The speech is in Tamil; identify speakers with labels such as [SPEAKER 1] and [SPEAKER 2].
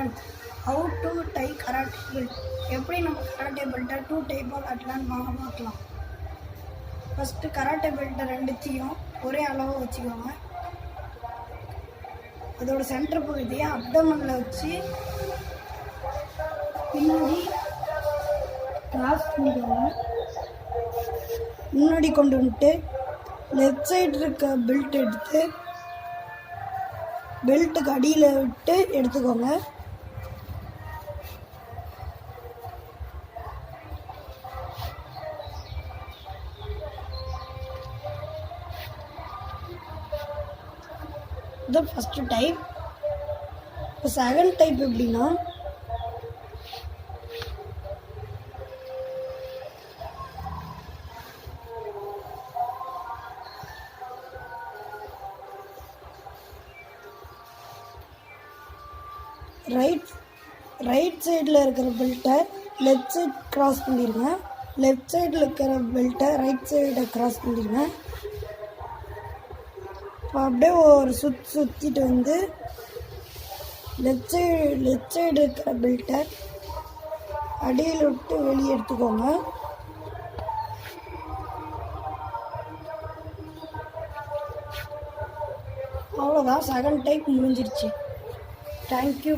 [SPEAKER 1] 7th how to tie karate belt. எப்படி நம்ம கராட்டே பெல்ட்டை 2 டைப்பாக கட்டலான்னு வாங்க பார்க்கலாம். ஃபஸ்ட்டு கராட்டே பெல்ட்டை ரெண்டுத்தையும் ஒரே அளவாக வச்சுக்கோங்க. அதோட சென்டர் பகுதியை அப்டமனில் வச்சு பின்னாடி கிராஸ் பண்ணிக்கோங்க. முன்னாடி கொண்டு வந்துட்டு லெஃப்ட் சைடு இருக்க பெல்ட் எடுத்து பெல்ட்டுக்கு அடியில் விட்டு எடுத்துக்கோங்க. இது ஃபஸ்ட்டு டைப். இப்போ செகண்ட் டைப் எப்படின்னா, ரைட் சைடில் இருக்கிற பெல்ட்டை லெஃப்ட் சைட் கிராஸ் பண்ணிடுங்க. லெஃப்ட் சைடில் இருக்கிற பெல்ட்டை ரைட் சைடை கிராஸ் பண்ணிடுங்க. இப்போ அப்படியே ஒரு சுற்றிட்டு வந்து லெஃப்ட் சைடு இருக்கிற பெல்ட்டை அடியில் விட்டு வெளியே எடுத்துக்கோங்க. அவ்வளோதான், செகண்ட் டைப் முடிஞ்சிருச்சு. தேங்க்யூ.